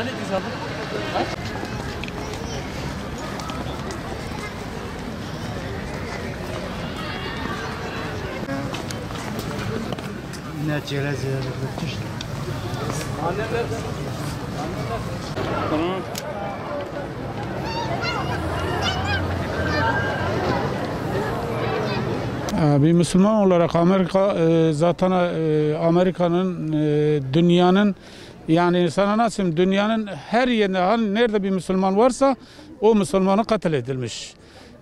Hani biz aldık? Kaç? Ne çerez yapmış? Annem nerede? Annem Bir Müslüman olarak Amerika zaten Amerika'nın dünyanın yani sana nasıl dünyanın her yerinde hani nerede bir Müslüman varsa o Müslümanı katledilmiş.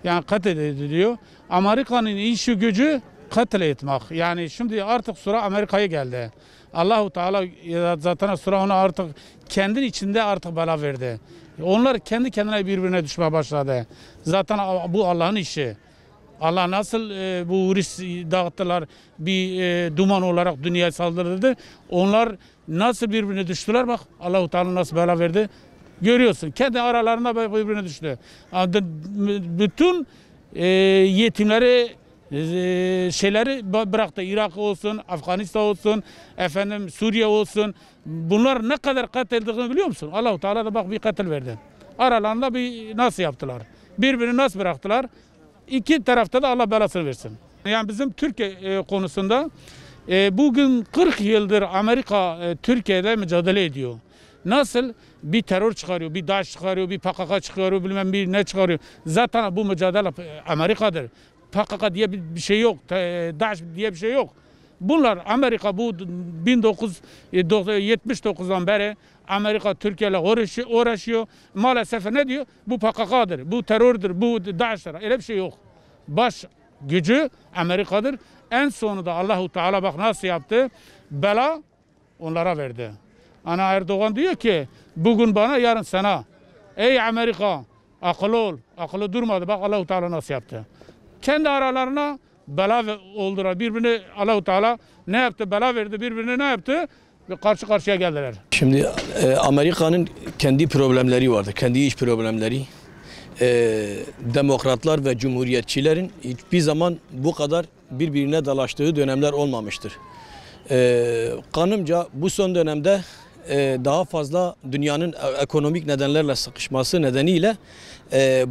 Yani katlediliyor. Amerika'nın işi gücü katletmek. Yani şimdi artık sıra Amerika'ya geldi. Allahu Teala zaten sıra ona artık kendi içinde artık bela verdi. Onlar kendi kendine birbirine düşmeye başladı. Zaten bu Allah'ın işi. Allah nasıl bu virüs dağıttılar, bir duman olarak dünyaya saldırdı. Onlar nasıl birbirine düştüler bak. Allah-u Teala nasıl bela verdi. Görüyorsun. Kendi aralarında birbirine düştü. Bütün yetimleri şeyleri bıraktı. Irak olsun, Afganistan olsun, efendim Suriye olsun. Bunlar ne kadar katledildiğini biliyor musun? Allah-u Teala da bak bir katil verdi. Aralarında bir nasıl yaptılar? Birbirini nasıl bıraktılar? İki tarafta da Allah belasını versin. Yani bizim Türkiye konusunda bugün 40 yıldır Amerika Türkiye'de mücadele ediyor. Nasıl? Bir terör çıkarıyor, bir DAEŞ çıkarıyor, bir PKK çıkarıyor, bilmem bir ne çıkarıyor. Zaten bu mücadele Amerika'dır. PKK diye bir şey yok, DAEŞ diye bir şey yok. Bunlar Amerika bu 1979'dan beri Amerika Türkiye ile uğraşıyor. Maalesef ne diyor? Bu PKK'dır, bu terördür, bu DAEŞ'tir. Öyle bir şey yok. Baş gücü Amerika'dır. En sonunda Allahu Teala bak nasıl yaptı? Bela onlara verdi. Ana Erdoğan diyor ki bugün bana yarın sana. Ey Amerika akıllı ol. Akıllı durmadı. Bak Allahu Teala nasıl yaptı? Kendi aralarına bela oldular. Birbirini Allahu Teala ne yaptı? Bela verdi. Birbirine ne yaptı? Ve karşı karşıya geldiler. Şimdi Amerika'nın kendi problemleri vardı. Kendi iç problemleri. Demokratlar ve cumhuriyetçilerin hiçbir zaman bu kadar birbirine dalaştığı dönemler olmamıştır. Kanımca bu son dönemde daha fazla dünyanın ekonomik nedenlerle sıkışması nedeniyle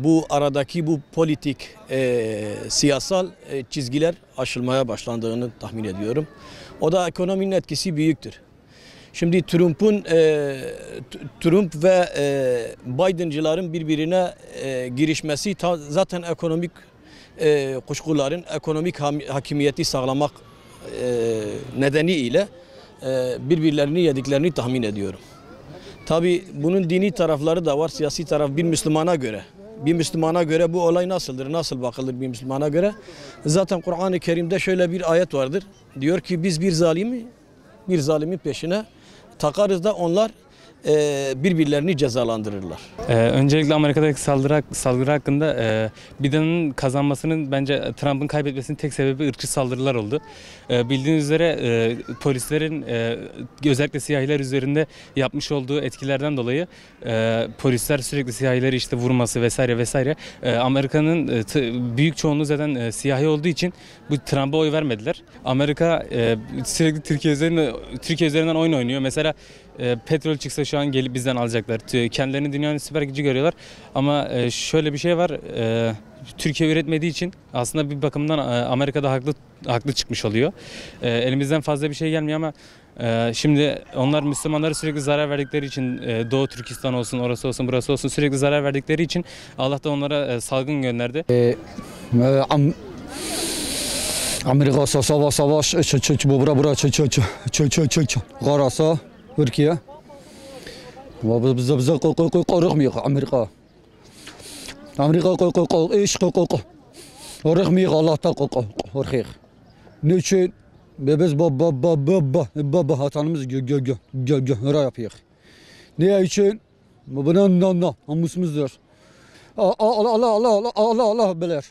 bu aradaki bu politik siyasal çizgiler aşılmaya başlandığını tahmin ediyorum. O da ekonominin etkisi büyüktür. Şimdi Trump ve Biden'cıların birbirine girişmesi zaten ekonomik kuşkuların ekonomik hakimiyeti sağlamak nedeniyle birbirlerini yediklerini tahmin ediyorum. Tabii bunun dini tarafları da var, siyasi taraf bir Müslümana göre. Bir Müslümana göre bu olay nasıldır, nasıl bakılır bir Müslümana göre? Zaten Kur'an-ı Kerim'de şöyle bir ayet vardır. Diyor ki biz bir zalimin peşine takarız da onlar birbirlerini cezalandırırlar. Öncelikle Amerika'daki saldırı hakkında Biden'ın kazanmasının bence Trump'ın kaybetmesinin tek sebebi ırkçı saldırılar oldu. Bildiğiniz üzere polislerin özellikle siyahiler üzerinde yapmış olduğu etkilerden dolayı polisler sürekli siyahileri işte vurması vesaire vesaire. Amerika'nın büyük çoğunluğu zaten siyahi olduğu için bu Trump'a oy vermediler. Amerika sürekli Türkiye üzerinden oyun oynuyor. Mesela petrol çıksa şu an gelip bizden alacaklar. Kendilerini dünyanın süper gücü görüyorlar. Ama şöyle bir şey var. Türkiye üretmediği için aslında bir bakımdan Amerika'da haklı çıkmış oluyor. Elimizden fazla bir şey gelmiyor ama şimdi onlar Müslümanlara sürekli zarar verdikleri için Doğu Türkistan olsun, orası olsun, burası olsun sürekli zarar verdikleri için Allah da onlara salgın gönderdi. Amerika savaş bura Garasa Türkiye bize korkmuyor Amerika iş korkmuyor Allah'tan korkuyor. Niçin biz baba hatanımız öyle yapıyor. Ne için? Bunun namusumuzdur. Allah bilir.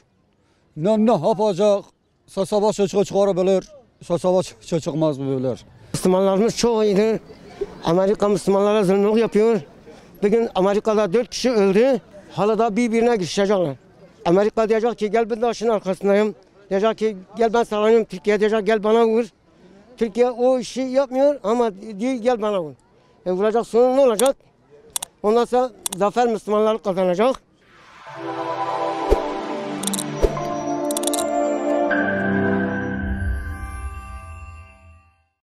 Ne yapacak? Savaş çıkarabilir. Savaş çıkmaz bilir. Müslümanlarımız çok iyidir. Amerika Müslümanlara zulümlük yapıyor. Bugün Amerika'da 4 kişi öldü. Hala da birbirine girişecekler. Amerika diyecek ki gel ben de aşın arkasındayım. Diyecek ki gel ben sağlanayım. Türkiye diyecek gel bana vur. Türkiye o işi yapmıyor ama diyor gel bana vur. Vuracak sonu ne olacak? Ondan sonra zafer Müslümanlar kazanacak.